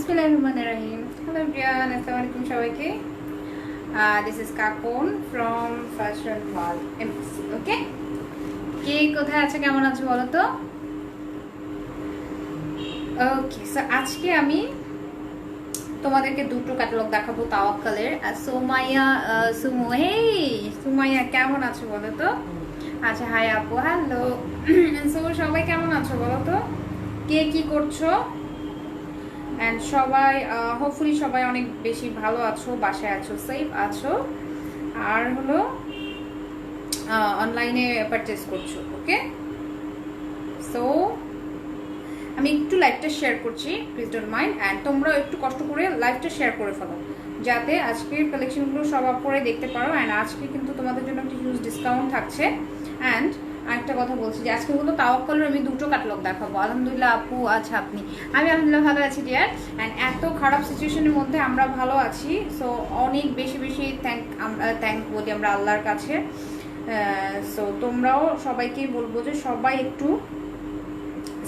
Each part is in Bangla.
Bismillahirrahmanirrahim. Hello everyone, Assalamualaikum সবাইকে. This is Kakon from Fashion World MC. Okay? কে কোথায় আছে কেমন আছো বলো তো? ওকে, সো আজকে আমি তোমাদেরকে দুটো ক্যাটালগ দেখাবো তাওয়াক্কালের। সুমাইয়া সুমাইয়া কেমন আছো বলো তো? আচ্ছা, হাই আপু, হ্যালো। সো সবাই কেমন আছো বলো তো? কে কি করছো? অ্যান্ড সবাই হোপফুলি সবাই অনেক বেশি ভালো আছো, বাসায় আছো, সেফ আছো, আর হলো অনলাইনে পারচেস করছো। ওকে, সো আমি একটু লাইভটা শেয়ার করছি, প্লিজ ডোন্ট মাইন্ড। অ্যান্ড তোমরাও একটু কষ্ট করে লাইভটা শেয়ার করে ফেলো যাতে আজকের কালেকশনগুলো সব পরে দেখতে পারো। অ্যান্ড আজকে কিন্তু তোমাদের জন্য একটা হিউজ ডিসকাউন্ট থাকছে। অ্যান্ড আরেকটা কথা বলছি যে আজকে হলো তাওয়াক্কালের আমি দুটো ক্যাটালগ দেখাবো। আলহামদুলিল্লাহ আপু, আচ্ছা আপনি? আমি আলহামদুলিল্লাহ ভালো আছি ডিয়ার। অ্যান্ড এত খারাপ সিচুয়েশনের মধ্যে আমরা ভালো আছি, সো অনেক বেশি বেশি থ্যাংক বলি আমরা আল্লাহর কাছে। সো তোমরাও সবাইকেই বলবো যে সবাই একটু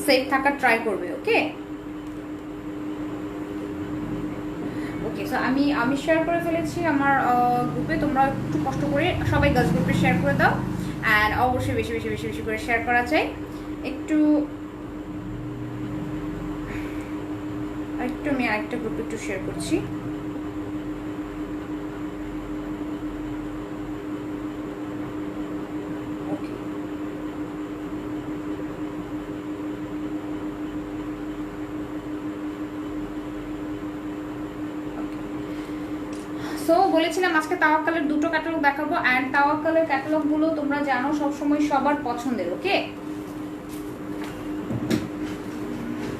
সেফ থাকার ট্রাই করবে। ওকে ওকে, সো আমি শেয়ার করে ফেলেছি আমার গ্রুপে। তোমরা একটু কষ্ট করে সবাই গার্লস গ্রুপে শেয়ার করে দাও। অ্যান্ড অবশ্যই বেশি বেশি বেশি বেশি করে শেয়ার করা চাই। একটু আমি আরেকটা গ্রুপে একটু শেয়ার করছি। সো বলেছিলাম আজকে তাওয়াক্কালের দুটো ক্যাটালগ দেখাবো। অ্যান্ড তাওয়াক্কালের ক্যাটালগুলো তোমরা জানো সবসময় সবার পছন্দের। ওকে,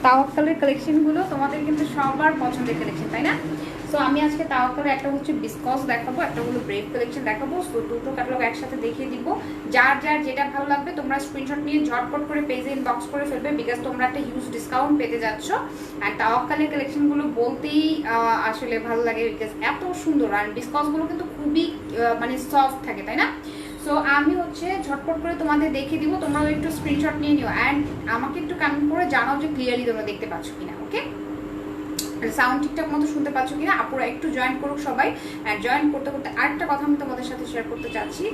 তাওয়াক্কালের কালেকশনগুলো তোমাদের কিন্তু সবার পছন্দের কালেকশন, তাই না? সো আমি আজকে তাওয়াক্কালের একটা হচ্ছে বিসকস দেখাবো, একটা হলো ব্রেভ কালেকশন দেখাবো। সো দুটো ক্যাটালগ একসাথে দেখিয়ে দিব। যার যার যেটা ভালো লাগবে তোমরা স্ক্রিনশট নিয়ে ঝটপট করে পেজে ইনবক্স করে ফেলবে, বিকজ তোমরা একটা হিউজ ডিসকাউন্ট পেতে যাচ্ছ। আর তাওয়াক্কালের কালেকশনগুলো বলতেই আসলে ভালো লাগে, বিকজ এত সুন্দর। আর বিসকসগুলো কিন্তু খুবই মানে সফট থাকে, তাই না? সো আমি হচ্ছে ঝটপট করে তোমাদের দেখিয়ে দিব, তোমরাও একটু স্ক্রিনশট নিয়ে নিও। অ্যান্ড আমাকে একটু কমেন্ট করে জানাও যে ক্লিয়ারলি তোমরা দেখতে পাচ্ছ কিনা। ওকে, সাউন্ড ঠিকঠাক মতো শুনতে পাচ্ছ কিনা। আপুরা একটু জয়েন করুক সবাই। অ্যান্ড জয়েন করতে করতে আরেকটা কথা আমি তোমাদের সাথে শেয়ার করতে চাচ্ছি,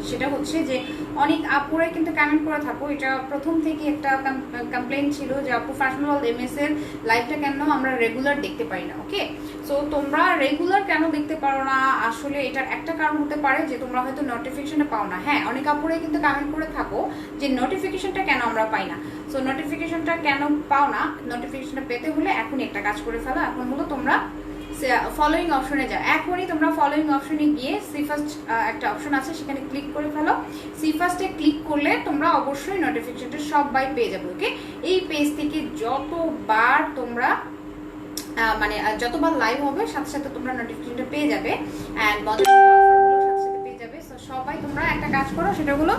সেটা হচ্ছে যে অনেক আপুরাই কিন্তু কমেন্ট করে থাকো, এটা প্রথম থেকে একটা কমপ্লেন ছিল যে আপু ফ্যাশন ওয়ার্ল্ড এমএস এর লাইভটা কেন আমরা রেগুলার দেখতে পারি না। ওকে, সো তোমরা রেগুলার কেন দেখতে পারো না, আসলে এটার একটা কারণ হতে পারে যে তোমরা হয়তো নোটিফিকেশনটা পাও না। হ্যাঁ, অনেক আপুরাই কিন্তু কমেন্ট করে থাকো যে নোটিফিকেশনটা কেন আমরা পাই না। সো নোটিফিকেশনটা কেন পাও না, নোটিফিকেশনটা পেতে হলে এখনই একটা কাজ করে ফেলো। এখন হলো তোমরা ফলোইং অপশনে যাও, এখনই তোমরা ফলোইং অপশনে গিয়ে সি ফার্স্ট একটা অপশন আছে সেখানে ক্লিক করে ফেলো। সি ফার্স্টে ক্লিক করলে তোমরা অবশ্যই নোটিফিকেশনটা সবাই পেয়ে যাবে। ওকে, এই পেজ থেকে যতবার তোমরা মানে যতবার লাইভ হবে সাথে সাথে তোমরা নোটিফিকেশনটা পেয়ে যাবে। অ্যান্ড মজার সাথে সাথে পেয়ে যাবে। সো সবাই তোমরা একটা কাজ করো, সেটা হলো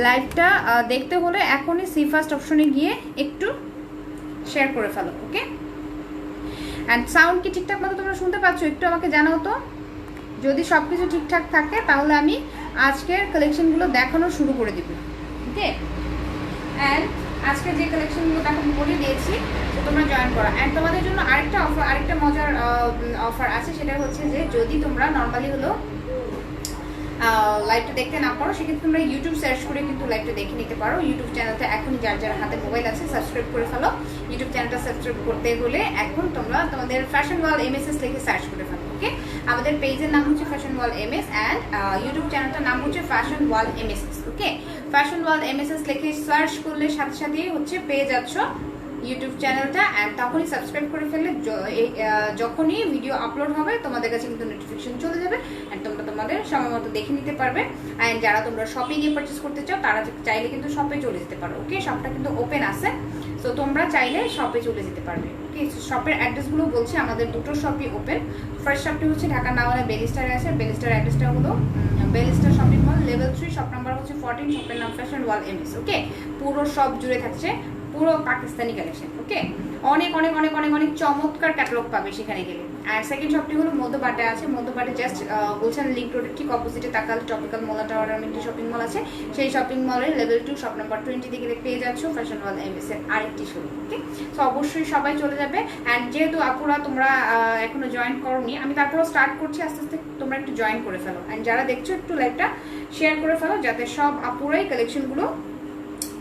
লাইভটা দেখতে হলে এখনই সি ফার্স্ট অপশনে গিয়ে একটু শেয়ার করে ফেলো। ওকে, অ্যান্ড সাউন্ড কি ঠিকঠাক মতো তোমরা শুনতে পাচ্ছ? একটু আমাকে জানাও তো। যদি সব কিছু ঠিকঠাক থাকে তাহলে আমি আজকের কালেকশনগুলো দেখানো শুরু করে দিব। ওকে, অ্যান্ড আজকে যে কালেকশনগুলো দেখানো বলে দিয়েছি তোমরা জয়েন করো। অ্যান্ড তোমাদের জন্য আরেকটা মজার অফার আছে, সেটা হচ্ছে যে যদি তোমরা নর্মালি হলো লাইভটা দেখতে না পারো, সেক্ষেত্রে তোমরা ইউটিউব সার্চ করে কিন্তু লাইভটা দেখে নিতে পারো। ইউটিউব চ্যানেলটা এখনই যার যার হাতে মোবাইল আছে সাবস্ক্রাইব করে ফেলো। ইউটিউব চ্যানেলটা সাবস্ক্রাইব করতে হলে এখন তোমরা তোমাদের ফ্যাশন ওয়ার্ল্ড এমএসএস লিখে সার্চ করে ফেলো। ওকে, আমাদের পেজের নাম হচ্ছে fashion world MS and YouTube চ্যানেলটার নাম হচ্ছে fashion world MSS. Okay, fashion world MSS লিখে সার্চ করলে সাথে সাথেই হচ্ছে পেয়ে যাচ্ছ ইউটিউব চ্যানেলটা। অ্যান্ড তখনই সাবস্ক্রাইব করে ফেললে যখনই ভিডিও আপলোড হবে তোমাদের কাছে কিন্তু নোটিফিকেশন চলে যাবে। অ্যান্ড তোমরা তোমাদের সময় মতো দেখে নিতে পারবে। অ্যান্ড যারা তোমরা শপে গিয়ে পারচেস করতে চাও তারা চাইলে কিন্তু শপে চলে যেতে পারো। ওকে, শপটা কিন্তু ওপেন আছে, সো তোমরা চাইলে শপে চলে যেতে পারবে। ওকে, শপের অ্যাড্রেসগুলো বলছি, আমাদের দুটো শপই ওপেন। ফার্স্ট শপটি হচ্ছে ঢাকা নাওয়ালা বেলিস্টারে আছে। বেলিস্টার অ্যাড্রেসটা হলো বেলিস্টার shopping mall level 3, shop number হচ্ছে 14, শপের নাম ফ্যাশন ওয়ার্ল্ড এমএস। ওকে, পুরো শপ জুড়ে থাকছে পুরো পাকিস্তানি কালেকশন। ওকে, অনেক অনেক অনেক অনেক অনেক চমৎকার ক্যাটালগ পাবে সেখানে গেলে। আর সেকেন্ড শপটি হলো মধ্যপাটে আছে, মধ্যপাটে জাস্ট গুলশান লিংক রোডের ঠিক অপোজিটে তাকাল ট্রপিক্যাল মোলা টাওয়ার নামে একটি শপিং মল আছে, সেই শপিং মলের লেভেল 2 শপ নাম্বার 20 দিকে পেয়ে যাচ্ছ ফ্যাশন ওয়াল এমএস এর আরেকটি শোরুম। ওকে, সো অবশ্যই সবাই চলে যাবে। অ্যান্ড যেহেতু আপুরা তোমরা এখনো জয়েন করোনি, আমি তারপরেও স্টার্ট করছি, আস্তে আস্তে তোমরা একটু জয়েন করে ফেলো। অ্যান্ড যারা দেখছো একটু লাইভটা শেয়ার করে ফেলো যাতে সব আপুরাই কালেকশনগুলো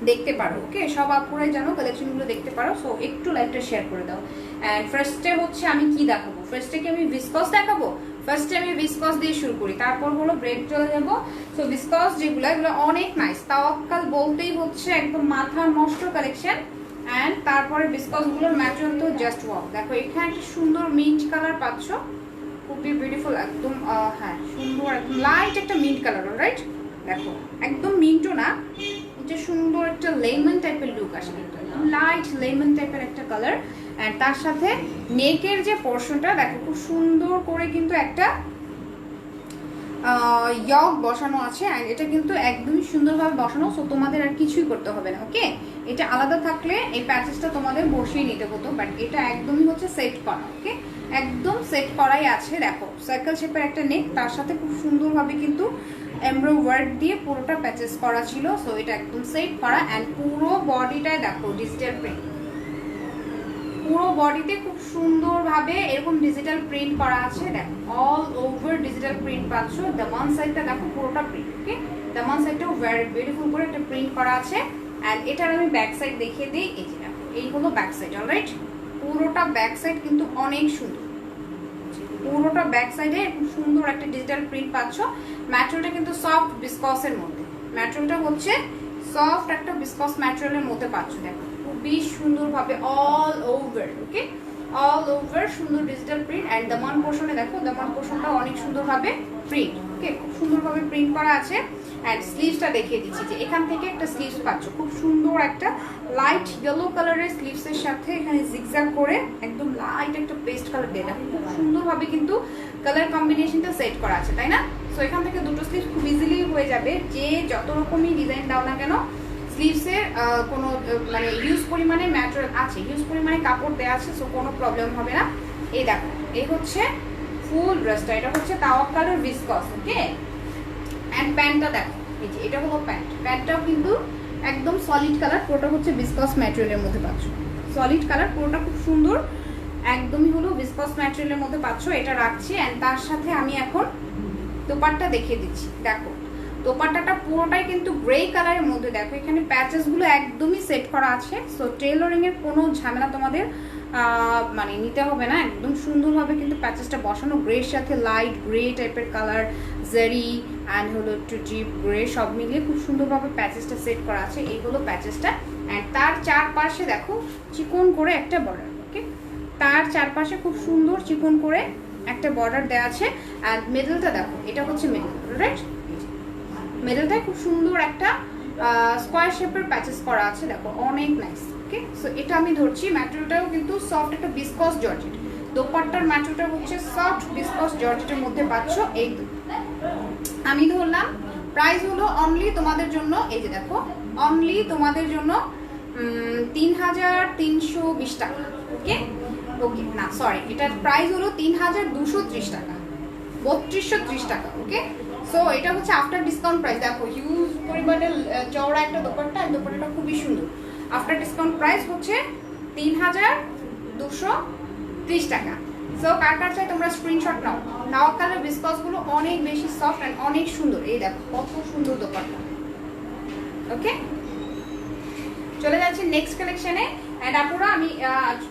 দেখতে পারো। ওকে, সব আপুরাই জানো কালেকশনগুলো দেখতে পারো, সো একটু লাইভটা শেয়ার করে দাও। অ্যান্ড ফার্স্টে হচ্ছে আমি কি দেখাবো, ফার্স্টে কি আমি ভিসকস দেখাবো? ফার্স্টে আমি ভিসকস দিয়ে শুরু করি, তারপর হলো ব্রেড চলে যাবো। সো ভিসকস যেগুলো এগুলো অনেক নাইস, তাওয়াক্কাল বলতেই হচ্ছে একদম মাথা নষ্ট কালেকশন। অ্যান্ড তারপরে ভিসকস গুলোর ম্যাটেরিয়াল তো জাস্ট ওয়াও। দেখো এখানে একটা সুন্দর মিন্ট কালার পাচ্ছ, খুবই বিউটিফুল একদম। হ্যাঁ সুন্দর একদম লাইট একটা মিন্ট কালার, রাইট? দেখো একদম মিন্টও না, এটা সুন্দর একটা লেমন টাইপের লুক আসে, লাইট লেমন টাইপের একটা কালার। অ্যান্ড তার সাথে নেকের যে পোর্শনটা দেখো খুব সুন্দর করে কিন্তু একটা ইয়ক বসানো আছে। অ্যান্ড এটা কিন্তু একদমই সুন্দরভাবে বসানো, সো তোমাদের আর কিছুই করতে হবে না। ওকে, এটা আলাদা থাকলে এই প্যাচেসটা তোমাদের বসিয়ে নিতে হতো, বাট এটা একদমই হচ্ছে সেট করা। ওকে, একদম সেট করাই আছে। দেখো সার্কেল শেপের একটা নেক, তার সাথে খুব সুন্দরভাবে কিন্তু এমব্রো ওয়ার্ক দিয়ে পুরোটা প্যাচেস করা ছিল, সো এটা একদম সেট করা। অ্যান্ড পুরো বডিটায় দেখো ডিজিটাল প্রিন্ট, পুরো বডিতে খুব সুন্দরভাবে এরকম ডিজিটাল প্রিন্ট করা আছে। দেখো অল ওভার ডিজিটাল প্রিন্ট পাচ্ছ। দামান সাইডটা দেখো পুরোটা প্রিন্ট। ওকে, দামান সাইডটাও ভেরি বিউটিফুল করে একটা প্রিন্ট করা আছে। অ্যান্ড এটার আমি ব্যাক সাইড দেখিয়ে দিই। এই যে দেখো এই হলো ব্যাক সাইড, অলরাইট? পুরোটা ব্যাক সাইড কিন্তু অনেক সুন্দর, পুরোটা ব্যাক সাইডে খুব সুন্দর একটা ডিজিটাল প্রিন্ট পাচ্ছ। ম্যাটেরিয়ালটা কিন্তু সফট বিসকসের মধ্যে, ম্যাটেরিয়ালটা হচ্ছে সফট একটা বিসকস ম্যাটেরিয়ালের মধ্যে পাচ্ছ। দেখো খুবই সুন্দরভাবে অল ওভার, ওকে, অল ওভার সুন্দর ডিজিটাল প্রিন্ট। অ্যান্ড দামান পোর্শনে দেখো, দামান পোর্শনটা অনেক সুন্দরভাবে প্রিন্ট। ওকে, খুব সুন্দরভাবে প্রিন্ট করা আছে। অ্যান্ড স্লিভসটা দেখিয়ে দিচ্ছি যে এখান থেকে একটা স্লিভস পাচ্ছ, খুব সুন্দর একটা লাইট ইয়েলো কালারের স্লিভসের সাথে এখানে জিগজ্যাগ করে একদম লাইট একটা পেস্ট কালার দিয়ে দেখো খুব সুন্দরভাবে কিন্তু কালার কম্বিনেশনটা সেট করা আছে, তাই না? সো এখান থেকে দুটো স্লিভস খুব ইজিলি হয়ে যাবে, যে যত রকমই ডিজাইন দাও না কেন স্লিভসের কোনো মানে হিউজ পরিমাণে ম্যাটেরিয়াল আছে, হিউজ পরিমাণে কাপড় দেওয়া আছে, সো কোনো প্রবলেম হবে না। এই দেখো এই হচ্ছে ফুল ড্রেসটা, এটা হচ্ছে তাওয়াক্কালের ভিসকস। ওকে, অ্যান্ড প্যান্টটা দেখো, এই যে এটা হলো প্যান্ট, প্যান্টটাও কিন্তু একদম সলিড কালার, পুরোটা হচ্ছে ভিসকস ম্যাটেরিয়ালের মধ্যে পাচ্ছ, সলিড কালার পুরোটা খুব সুন্দর, একদমই হলো ভিসকস ম্যাটেরিয়ালের মধ্যে পাচ্ছ। এটা রাখছি। অ্যান্ড তার সাথে আমি এখন দোপাট্টা দেখিয়ে দিচ্ছি। দেখো দোপাট্টাটা পুরোটাই কিন্তু গ্রে কালারের মধ্যে, দেখো এখানে প্যাচেসগুলো একদমই সেট করা আছে, সো টেইলরিং এর কোনো ঝামেলা তোমাদের মানে নিতে হবে না, একদম সুন্দরভাবে কিন্তু প্যাচেসটা বসানো, গ্রের সাথে লাইট গ্রে টাইপের কালার, জেরি অ্যান্ড হলো একটু ডিপ গ্রে সব মিলিয়ে খুব সুন্দরভাবে প্যাচেসটা সেট করা আছে। এই হলো প্যাচেসটা। অ্যান্ড তার চারপাশে দেখো চিকন করে একটা বর্ডার। ওকে, তার চারপাশে খুব সুন্দর চিকন করে একটা বর্ডার দেওয়া আছে। অ্যান্ড মিডলটা দেখো, এটা হচ্ছে মিডল, রাইট? মিডলটায় খুব সুন্দর একটা স্কোয়ার শেপের প্যাচেস করা আছে, দেখো অনেক নাইস। ওকে, সো এটা আমি ধরছি, ম্যাটেরিয়ালটাও কিন্তু সফট একটা বিসকস জর্জেট, দোপাট্টার ম্যাটেরিয়ালটা হচ্ছে সফট বিসকস জর্জেটের মধ্যে পাচ্ছ। এই আমি ধরলাম, প্রাইস হলো অনলি তোমাদের জন্য, এই যে দেখো অনলি তোমাদের জন্য 3320 টাকা। ওকে, ওকে না সরি, এটার প্রাইস হলো 3230 টাকা, 3230 টাকা। ওকে, সো এটা হচ্ছে আফটার ডিসকাউন্ট প্রাইস। দেখো হিউজ পরিমাণে চওড়া একটা দোপাট্টা, আর দোপাট্টাটা খুবই সুন্দর। আফটার ডিসকাউন্ট প্রাইস হচ্ছে 3230 টাকা। সো কার কার চাই তোমরা স্ক্রিনশট নাও। তাওয়াক্কালের ভিসকসগুলো অনেক বেশি সফট অ্যান্ড অনেক সুন্দর, এই দেখো কত সুন্দর দোপাট্টা। ওকে, চলে যাচ্ছি নেক্সট কালেকশনে। অ্যান্ড আপুরা আমি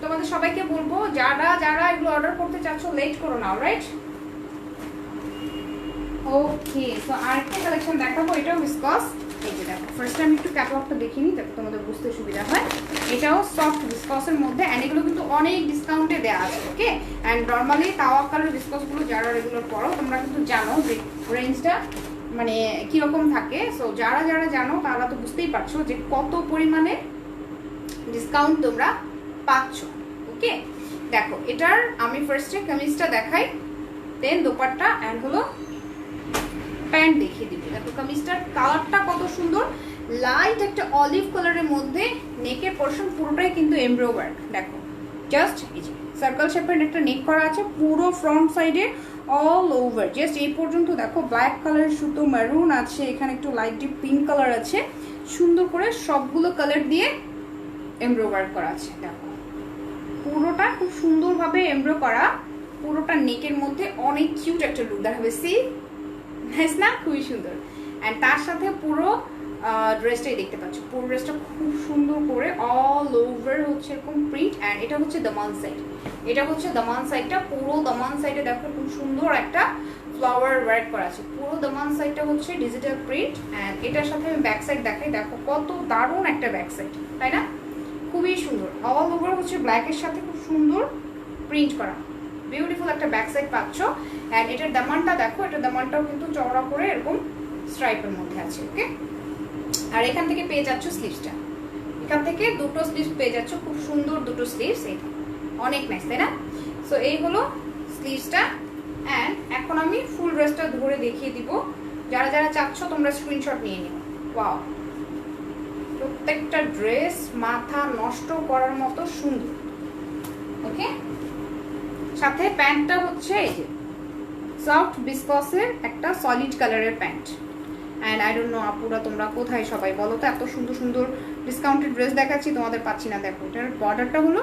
তোমাদের সবাইকে বলবো যারা যারা এগুলো অর্ডার করতে চাচ্ছ লেট করো না, রাইট? ওকে, সো আরেকটা কালেকশন দেখাবো, এটাও ভিসকস। এই যে দেখো ফার্স্ট আমি একটু ক্যাটালগটা দেখিনি যাতে তোমাদের বুঝতে সুবিধা হয়। এটাও সফট ভিসকসের মধ্যে, অ্যান্ড এগুলো কিন্তু অনেক ডিসকাউন্টে দেওয়া আছে। ওকে, অ্যান্ড নর্মালি তাওয়াক্কালের ভিসকসগুলো যারা রেগুলার করো তোমরা কিন্তু জানো যে রেঞ্জটা মানে কীরকম থাকে। সো যারা যারা জানো তারা তো বুঝতেই পারছো যে কত পরিমাণে ডিসকাউন্ট তোমরা পাচ্ছ। ওকে, দেখো এটার আমি ফার্স্টে কামিজটা দেখাই, দেন দোপাট্টা অ্যান্ড হলো প্যান্ট দেখিয়ে দিবি। দেখো কামিজটার কালারটা কত সুন্দর, লাইট একটা অলিভ কালারের মধ্যে, নেকের পোর্শন পুরোটাই কিন্তু এমব্রো ওয়ার্ক। দেখো জাস্ট সার্কেল শেপের একটা নেক করা আছে পুরো ফ্রন্ট সাইডে অল ওভার, জাস্ট এই পর্যন্ত দেখো ব্ল্যাক কালারের সুতো, মেরুন আছে, এখানে একটু লাইট ডিপ পিঙ্ক কালার আছে, সুন্দর করে সবগুলো কালার দিয়ে এমব্রো ওয়ার্ক করা আছে। দেখো পুরোটা খুব সুন্দরভাবে এমব্রো করা, পুরোটা নেকের মধ্যে অনেক কিউট একটা লুক দেখাবে। সি নাইস না, খুবই সুন্দর। অ্যান্ড তার সাথে পুরো ড্রেসটাই দেখতে পাচ্ছ, পুরো ড্রেসটা খুব সুন্দর করে অল ওভার হচ্ছে এরকম প্রিন্ট। অ্যান্ড এটা হচ্ছে দামান সাইড, এটা হচ্ছে দামান সাইডটা, পুরো দামান সাইডে দেখো খুব সুন্দর একটা ফ্লাওয়ার ওয়ার্ক করা আছে, পুরো দামান সাইডটা হচ্ছে ডিজিটাল প্রিন্ট। অ্যান্ড এটার সাথে আমি ব্যাক সাইড দেখাই, দেখো কত দারুণ একটা ব্যাক সাইড, তাই না? খুবই সুন্দর, অল ওভার হচ্ছে ব্ল্যাকের সাথে খুব সুন্দর প্রিন্ট করা, বিউটিফুল একটা ব্যাক সাইড পাচ্ছ। অ্যান্ড এটার দামানটা দেখো, এটার দামানটাও কিন্তু চওড়া করে এরকম স্ট্রাইপের মধ্যে আছে। ওকে, আর এখান থেকে পেয়ে যাচ্ছ স্লিভসটা, এখান থেকে দুটো স্লিভস পেয়ে যাচ্ছ, খুব সুন্দর দুটো স্লিভস, এটা অনেক নাইস, তাই না? সো এই হলো স্লিভসটা। অ্যান্ড এখন আমি ফুল ড্রেসটা ধরে দেখিয়ে দিব, যারা যারা চাচ্ছ তোমরা স্ক্রিনশট নিয়ে নিও। ওয়াও, প্রত্যেকটা ড্রেস মাথা নষ্ট করার মতো সুন্দর। ওকে, সাথে প্যান্টটা হচ্ছে এই যে সফট বিসকসের একটা সলিড কালারের pant. And I don't know আপুরা তোমরা কোথায় সবাই বলো তো, এত সুন্দর সুন্দর ডিসকাউন্টেড ড্রেস দেখাচ্ছি তোমাদের পাচ্ছি না। দেখো এটার বর্ডারটা হলো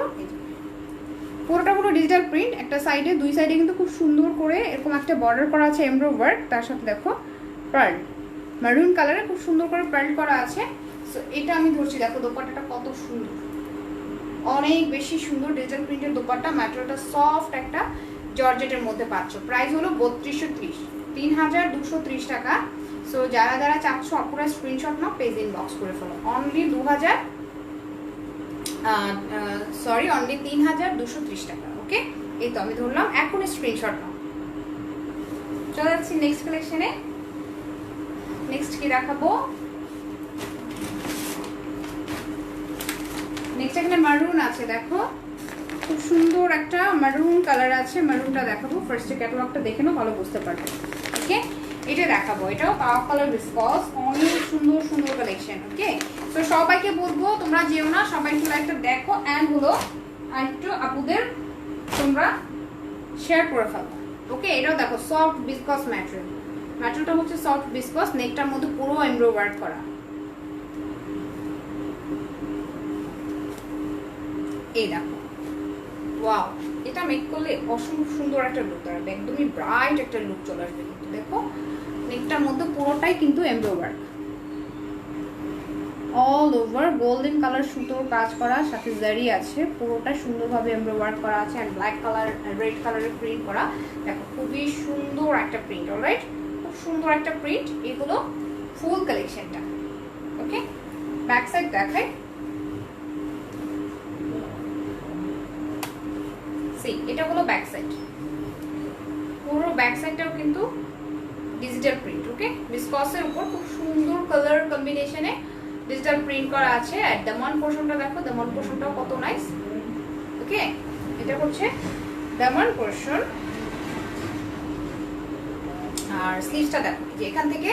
পুরোটা হলো ডিজিটাল প্রিন্ট, একটা সাইডে দুই সাইডে কিন্তু খুব সুন্দর করে এরকম একটা বর্ডার করা আছে এমব্রো ওয়ার্ক, তার সাথে দেখো পার্ল মারুন কালারে খুব সুন্দর করে পার্ল করা আছে। সো এটা আমি ধরছি, দেখো দোপাট্টাটা কত সুন্দর, অনেক বেশি সুন্দর ডিজিটাল প্রিন্টের দোপাট্টা, ম্যাটেরিয়ালটা সফট একটা জর্জেটের মধ্যে পাচ্ছ। প্রাইস হলো 3230, 3230 টাকা। সো যারা যারা চাচ্ছ আপুরা স্ক্রিনশট নাও, পেজ ইনবক্স করে ফেলো। অনলি 3230 টাকা। ওকে, এই তো আমি ধরলাম, এখন স্ক্রিনশট নাও। চলে যাচ্ছি নেক্সট কালেকশনে। নেক্সট কি দেখাবো? নেক্সট এখানে মারুন আছে, দেখো খুব সুন্দর একটা মারুন কালার আছে, মারুনটা দেখাবো। ফার্স্টে ক্যাটালগটা দেখে নাও, ভালো বুঝতে পারবে। ওকে, এটা দেখাবো, এটাও পাওয়া কালার বিসকস, অনেক সুন্দর সুন্দর কালেকশন। ওকে, তো সবাইকে বলবো তোমরা যেও না, সবাই একটু একটা দেখো। অ্যান্ড হলো একটু আপুদের তোমরা শেয়ার করে ফেলো। ওকে, এটাও দেখো সফট বিসকস ম্যাটেরিয়াল, ম্যাটেরিয়ালটা হচ্ছে সফট বিসকস, নেকটার মধ্যে পুরো এমব্রো ওয়ার্ক করা। এই দেখো, ওয়াও, এটা মেক করলে অসম্ভব সুন্দর একটা লুক দাঁড়াবে, একদমই ব্রাইট একটা লুক চলে আসবে। কিন্তু দেখো নেকটার মধ্যে পুরোটাই কিন্তু এমব্রো work, all over golden colour সুতোর কাজ করা, সাথে জারি আছে, পুরোটা সুন্দরভাবে এমব্রো ওয়ার্ক করা আছে। অ্যান্ড ব্ল্যাক কালার রেড কালারের প্রিন্ট করা, দেখো খুবই সুন্দর একটা প্রিন্ট। অলরাইট, খুব সুন্দর একটা প্রিন্ট। এই হলো ফুল কালেকশনটা। ওকে, ব্যাক সাইড দেখাই, এটা হলো ব্যাক সাইড, পুরো ব্যাক সাইডটাও কিন্তু ডিজিটাল প্রিন্ট। ওকে, বিসকসের উপর খুব সুন্দর কালার কম্বিনেশনে ডিজিটাল প্রিন্ট করা আছে। আর দামান পোর্শনটা দেখো, দামান পোর্শনটাও কত নাইস। ওকে, এটা হচ্ছে দামান পোর্শন। আর স্লিভসটা দেখো, যে এখান থেকে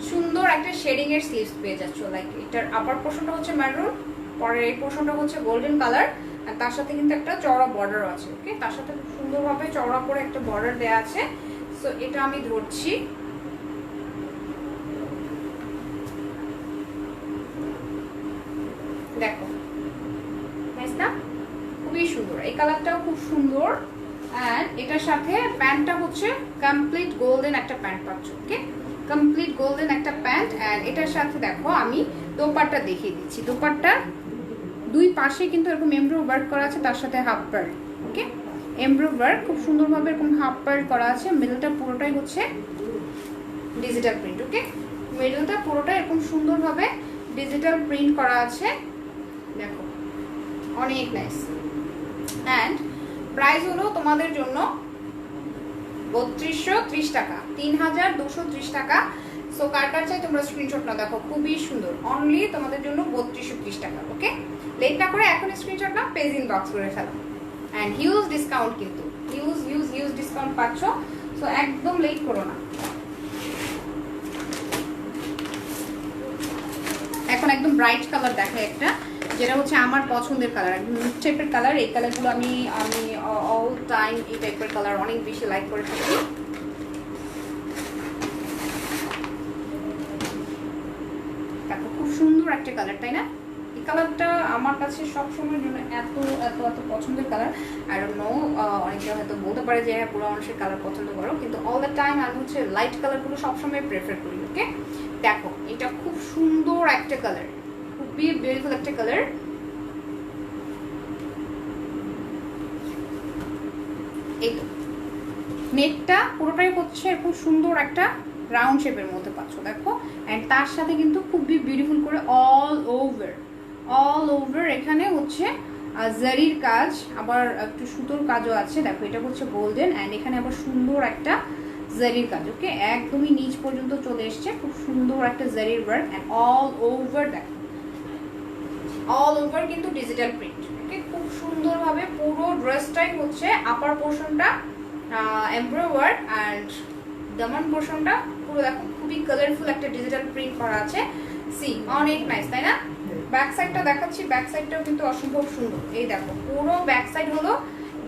সুন্দর একটা শেডিং এর স্লিভস পেয়ে যাচ্ছ। লাইক এটার আপার পোর্শনটা হচ্ছে ম্যারুন, পরের এই পোর্শনটা হচ্ছে গোল্ডেন কালার, আর তার সাথে কিন্তু একটা চওড়া বর্ডার আছে। ওকে, তার সাথে খুব সুন্দরভাবে চওড়া করে একটা বর্ডার দেয়া আছে। সো এটা আমি ধরছি, দেখো নাইস না, খুবই সুন্দর। এই কালারটাও খুব সুন্দর। অ্যান্ড এটার সাথে প্যান্টটা হচ্ছে কমপ্লিট গোল্ডেন একটা প্যান্ট পাচ্ছ। ওকে, কমপ্লিট গোল্ডেন একটা প্যান্ট। অ্যান্ড এটার সাথে দেখো আমি দোপাট্টা দেখিয়ে দিচ্ছি। দোপাট্টা দুই পাশে কিন্তু এরকম এমব্রো ওয়ার্ক করা আছে, তার সাথে হাফ পার্ল। ওকে, এমব্রো ওয়ার্ক খুব সুন্দরভাবে এরকম হাফ পার্ল করা আছে। মিডলটা পুরোটাই হচ্ছে ডিজিটাল প্রিন্ট। ওকে, মিডলটা পুরোটাই এরকম সুন্দরভাবে ডিজিটাল প্রিন্ট করা আছে, দেখো অনেক নাইস। অ্যান্ড প্রাইস হলো তোমাদের জন্য 3230 টাকা, 3230 টাকা। সো কার কার চাই তোমরা স্ক্রিনশট নাও, দেখো খুবই সুন্দর, অনলি তোমাদের জন্য 3230 টাকা। ওকে, লেট না করে এখন স্ক্রিনশট নাও, পেজ ইনবক্স করে ফেলো। অ্যান্ড হিউজ ডিসকাউন্ট, কিন্তু হিউজ হিউজ হিউজ ডিসকাউন্ট পাচ্ছ। সো একদম লেট করো না। এখন একদম ব্রাইট কালার দেখো একটা, যেটা হচ্ছে আমার পছন্দের কালার, একদম মিড টাইপের কালার। এই কালারগুলো আমি আমি অল টাইম এই টাইপের কালার অনেক বেশি লাইক করে থাকি। দেখো খুব সুন্দর একটা কালার, তাই না? এই কালারটা আমার কাছে সবসময়ের জন্য এত এত এত পছন্দের কালার। আই ডোন্ট নো, অনেকে হয়তো বলতে পারে যে হ্যাঁ পুরো মানুষের কালার পছন্দ করো, কিন্তু অল দ্য টাইম আমি হচ্ছে লাইট কালারগুলো সবসময় প্রেফার করি। ওকে, দেখো এটা খুব সুন্দর একটা কালার, খুবই বিউটিফুল একটা কালার। এই তো নেটটা পুরোটাই হচ্ছে এরকম সুন্দর একটা রাউন্ড শেপের মধ্যে পাচ্ছ, দেখো। অ্যান্ড তার সাথে কিন্তু খুবই বিউটিফুল করে অল ওভার এখানে হচ্ছে জারির কাজ, আবার একটু সুতোর কাজও আছে। দেখো এটা হচ্ছে গোল্ডেন, অ্যান্ড এখানে আবার সুন্দর একটা জারির কাজ। ওকে, একদমই নিচ পর্যন্ত চলে এসছে, খুব সুন্দর একটা জারির ওয়ার্ক। অ্যান্ড অল ওভার, দেখো অল ওভার কিন্তু ডিজিটাল প্রিন্ট। ওকে, খুব সুন্দরভাবে পুরো ড্রেসটাই হচ্ছে আপার পোর্শনটা এমব্রয়ডারি ওয়ার্ক, অ্যান্ড দামান পোর্শনটা পুরো দেখো খুবই কালারফুল একটা ডিজিটাল প্রিন্ট করা আছে। সি অনেক নাইস, তাই না? ব্যাক সাইডটা দেখাচ্ছি, ব্যাক সাইডটাও কিন্তু অসম্ভব সুন্দর। এই দেখো পুরো ব্যাক সাইড হলো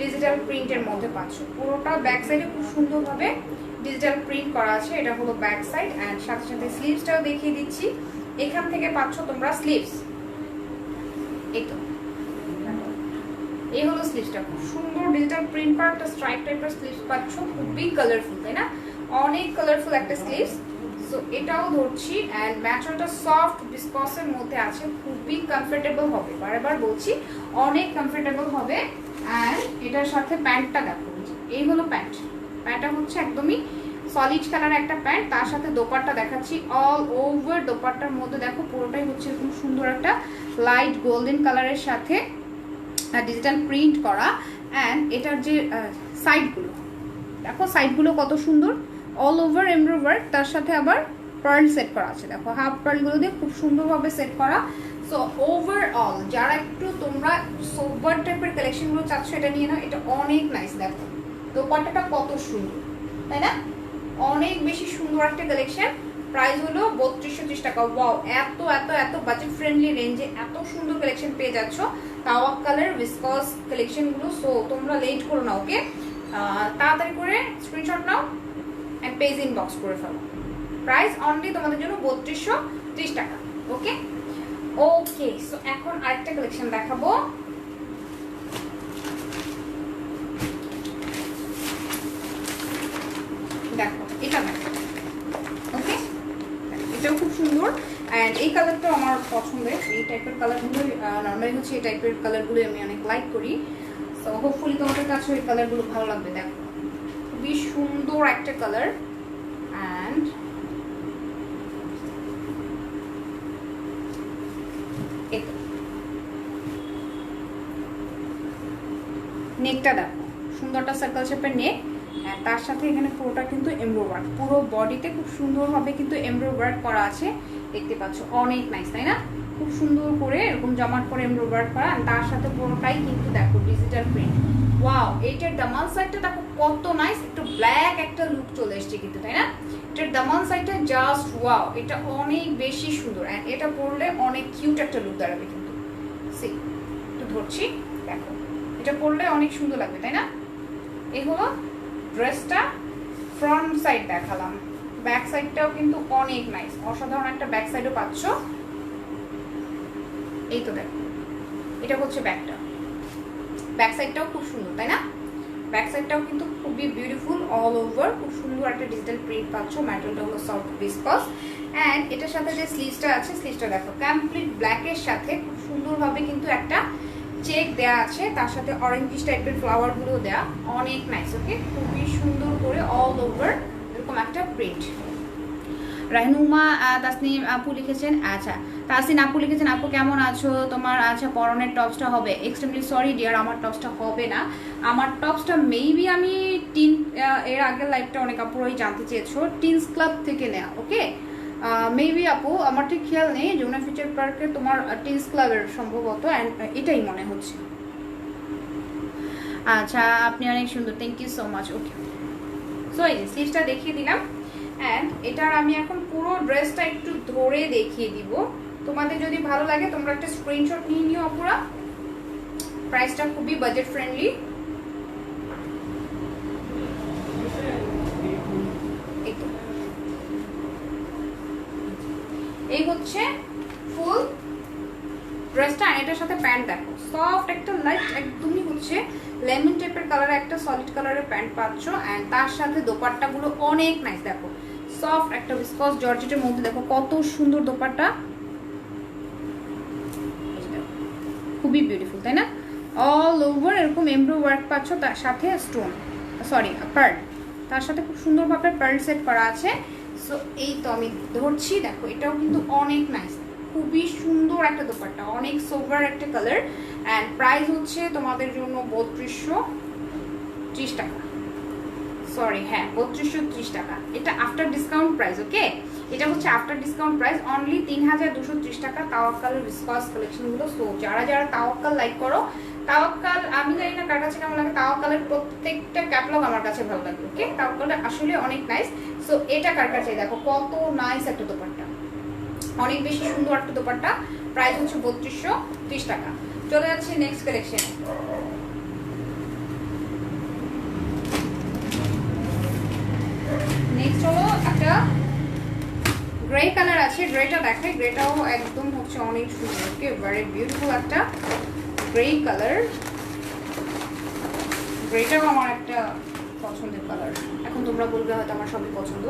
ডিজিটাল প্রিন্টের মধ্যে পাচ্ছ, পুরোটা ব্যাক সাইডে খুব সুন্দরভাবে ডিজিটাল প্রিন্ট করা আছে। এটা হলো ব্যাক সাইড, অ্যান্ড সাথে সাথে স্লিভসটাও দেখিয়ে দিচ্ছি। এখান থেকে পাচ্ছ তোমরা স্লিভস, এই তো এই হলো স্লিভসটা, খুব সুন্দর ডিজিটাল প্রিন্ট করা একটা স্ট্রাইপ টাইপের স্লিভস পাচ্ছ, খুবই কালারফুল, তাই না? অনেক কালারফুল একটা স্লিভস। সো এটাও ধরছি, অ্যান্ড ম্যাটেরিয়ালটা সফট বিসকসের মধ্যে আছে, খুবই কমফোর্টেবল হবে, বারবার বলছি অনেক কমফোর্টেবল হবে। অ্যান্ড এটার সাথে প্যান্টটা দেখো, এই হলো প্যান্টটা হচ্ছে একদমই সলিড কালার একটা প্যান্ট। তার সাথে দোপাট্টা দেখাচ্ছি, অল ওভার দোপাট্টার মধ্যে দেখো পুরোটাই হচ্ছে খুব সুন্দর একটা লাইট গোল্ডেন কালারের সাথে ডিজিটাল প্রিন্ট করা। অ্যান্ড এটার যে সাইডগুলো দেখো, সাইডগুলো কত সুন্দর, অল ওভার এমব্রয়ডারি ওয়ার্ক, তার সাথে আবার পার্ল সেট করা আছে। দেখো হাফ পার্লগুলো দিয়ে খুব সুন্দরভাবে সেট করা। সো ওভারঅল যারা একটু তোমরা সোবার টাইপের কালেকশনগুলো চাচ্ছ, এটা নিয়ে নাও, এটা অনেক নাইস। দেখো দোপাট্টাটা কত সুন্দর, তাই না? অনেক বেশি সুন্দর একটা কালেকশন। প্রাইস হলো 3230 টাকা। ওয়াও, এত এত এত বাজেট ফ্রেন্ডলি রেঞ্জে এত সুন্দর কালেকশন পেয়ে যাচ্ছ, তাওয়াক্কালের ভিসকস কালেকশনগুলো। সো তোমরা লেট করো না, ওকে, তাড়াতাড়ি করে screenshot now and page inbox করে ফেলো। প্রাইস অনলি তোমাদের জন্য 3230 টাকা। ওকে ওকে, সো এখন আরেকটা কালেকশন দেখাবো। দেখো এটা দেখো, ওকে, এটাও খুব সুন্দর। অ্যান্ড এই কালারটাও আমার পছন্দের, এই টাইপের কালারগুলো নর্মালি হচ্ছে এই টাইপের কালারগুলো আমি অনেক লাইক করি। সো হোপফুলি তোমাদের কাছে এই কালারগুলো ভালো লাগবে। দেখো খুবই সুন্দর একটা কালার। অ্যান্ড নেকটা দেখো, সুন্দরটা সার্কেল শেপের নেক, তার সাথে এখানে পুরোটা কিন্তু এমব্রয়ডারি ওয়ার্ক, পুরো বডিতে খুব সুন্দরভাবে কিন্তু এমব্রয়ডারি ওয়ার্ক করা আছে, দেখতে পাচ্ছ অনেক নাইস, তাই না? খুব সুন্দর করে এরকম জমাট করে এমব্রয়ডারি ওয়ার্ক করা, আর তার সাথে পুরোটাই কিন্তু দেখো ডিজিটাল প্রিন্ট। ওয়াও, এইটার দামান সাইডটা দেখো কত নাইস, একটু ব্ল্যাক একটা লুক চলে এসছে কিন্তু, তাই না? এটার দামান সাইডটা জাস্ট ওয়াও, এটা অনেক বেশি সুন্দর। অ্যান্ড এটা পরলে অনেক কিউট একটা লুক দাঁড়াবে কিন্তু। সি একটু ধরছি, দেখো এটা পরলে অনেক সুন্দর লাগবে, তাই না? এই হলো ড্রেসটা ফ্রন্ট সাইড দেখালাম, ব্যাক সাইডটাও কিন্তু অনেক নাইস, অসাধারণ একটা ব্যাক সাইডও পাচ্ছ। এই তো দেখো, এটা হচ্ছে ব্যাকটা, ব্যাক সাইডটাও খুব সুন্দর, তাই না? ব্যাক সাইডটাও কিন্তু খুবই বিউটিফুল, অল ওভার খুব সুন্দর একটা ডিজিটাল প্রিন্ট পাচ্ছ। ম্যাটেরিয়ালটা হলো সফট ভিসকস। অ্যান্ড এটার সাথে যে স্লিভসটা আছে, স্লিভসটা দেখো কমপ্লিট ব্ল্যাকের সাথে খুব সুন্দরভাবে কিন্তু একটা চেক দেয়া আছে, তার সাথে অরেঞ্জিশ টাইপের ফ্লাওয়ার গুলো দেয়া, অনেক নাইস। ওকে, খুবই সুন্দর করে অল ওভার এরকম একটা প্রিন্ট। রাহনুমা তাসনিম আপু লিখেছেন, আচ্ছা তাসনিম আপু লিখেছেন, আপু কেমন আছো, তোমার আচ্ছা পরনের টপসটা হবে? এক্সট্রিমলি সরি ডিয়ার, আমার টপসটা হবে না। আমার টপসটা মেবি আমি টিন, এর আগের লাইভটা অনেক আপুরাই জানতে চেয়েছো, টিনস ক্লাব থেকে নেয়া। ওকে, মেবি আপু আমার ঠিক খেয়াল নেই, যমুনা ফিউচার পার্কে তোমার টিনস ক্লাবের সম্ভবত, অ্যান্ড এটাই মনে হচ্ছে। আচ্ছা আপনি অনেক সুন্দর, thank you so much. Okay, so এই স্লিভসটা দেখিয়ে দিলাম, অ্যান্ড এটার আমি এখন পুরো ড্রেসটা একটু ধরে দেখিয়ে দিব তোমাদের যদি ভালো লাগে তোমরা একটা স্ক্রিনশট নিয়ে নিও আপুরা। প্রাইসটা খুবই বাজেট ফ্রেন্ডলি। এই হচ্ছে ফুল ড্রেসটা, আর এটার সাথে প্যান্ট দেখো, সফট একটা লাইট একদমই হচ্ছে লেমন টাইপের কালারে একটা সলিড কালারের প্যান্ট পাচ্ছ, এন্ড তার সাথে দোপাট্টাগুলো অনেক নাইস। দেখো সফট একটা ভিসকস জর্জেটের মধ্যে দেখো কত সুন্দর দোপাট্টা, খুবই বিউটিফুল তাই না? অল ওভার এরকম এমব্রয়ডারি ওয়ার্ক পাচ্ছ, তার সাথে স্টোন পার্ল, তার সাথে খুব সুন্দরভাবে পার্ল সেট করা আছে। সো এই তো আমি ধরছি, দেখো এটাও কিন্তু অনেক নাইস, খুবই সুন্দর একটা দোপাট্টা, অনেক সোভার একটা কালার। অ্যান্ড প্রাইস হচ্ছে তোমাদের জন্য 3230 টাকা, সরি হ্যাঁ 3230 টাকা। এটা আফটার ডিসকাউন্ট প্রাইস, ওকে? এটা হচ্ছে আফটার ডিসকাউন্ট প্রাইস অনলি 3230 টাকা তাওয়াক্কালের ভিসকস কালেকশনগুলো। সো যারা যারা তাওয়াক্কাল লাইক করো, তাওয়াক্কাল আমি জানি না কার কাছে কেমন লাগে, তাওয়াক্কালের প্রত্যেকটা ক্যাটালগ আমার কাছে ভালো লাগে, ওকে? তাওয়াক্কালটা আসলে অনেক নাইস। সো এটা কার কাছে, দেখো কত নাইস একটা দোপাট্টা, অনেক বেশি সুন্দর একটা দোপাট্টা। প্রাইস হচ্ছে 3230 টাকা। চলে যাচ্ছে নেক্সট কালেকশন। নেক্সট হলো একটা গ্রে কালার আছে, গ্রেটা দেখাই, গ্রেটাও একদম হচ্ছে অনেক সুন্দর, ওকে? ভেরি বিউটিফুল একটা গ্রে কালার। গ্রেটাও আমার একটা পছন্দের কালার। এখন তোমরা বলবে হয়তো আমার সবই পছন্দ,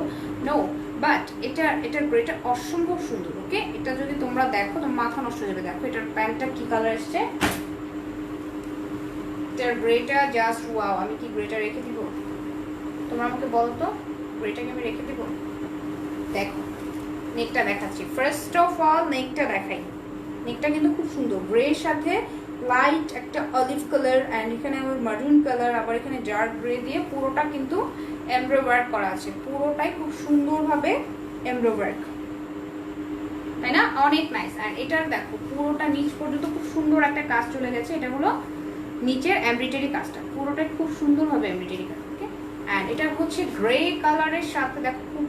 নো, বাট এটার গ্রেটা অসম্ভব সুন্দর, ওকে? এটা যদি তোমরা দেখো তোমার মাথা নষ্ট হয়ে যাবে। দেখো এটার প্যান্টটা কি কালার এসছে, এটার গ্রেটা জাস্ট ওয়াও। আমি কি গ্রেটা রেখে দিব? তোমরা আমাকে বলো তো, গ্রেটাকে আমি রেখে দিব? দেখো নেকটা দেখাচ্ছি, ফার্স্ট অফ অল নেকটা দেখাই। নেকটা কিন্তু খুব সুন্দর, গ্রের সাথে লাইট একটা অলিভ কালার, অ্যান্ড এখানে আমার মারুন কালার, আবার এখানে ডার্ক গ্রে দিয়ে পুরোটা কিন্তু এমব্রয়ডারি ওয়ার্ক করা আছে, পুরোটাই খুব সুন্দরভাবে এমব্রয়ডারি ওয়ার্ক, তাই না? অনেক নাইস। অ্যান্ড এটার দেখো পুরোটা নিচ পর্যন্ত খুব সুন্দর একটা কাজ চলে গেছে। এটা হলো নিচের এমব্রয়ডারি কাজটা, পুরোটাই খুব সুন্দরভাবে এমব্রয়ডারি কাজ, ওকে? অ্যান্ড এটা হচ্ছে গ্রে কালারের সাথে দেখো খুব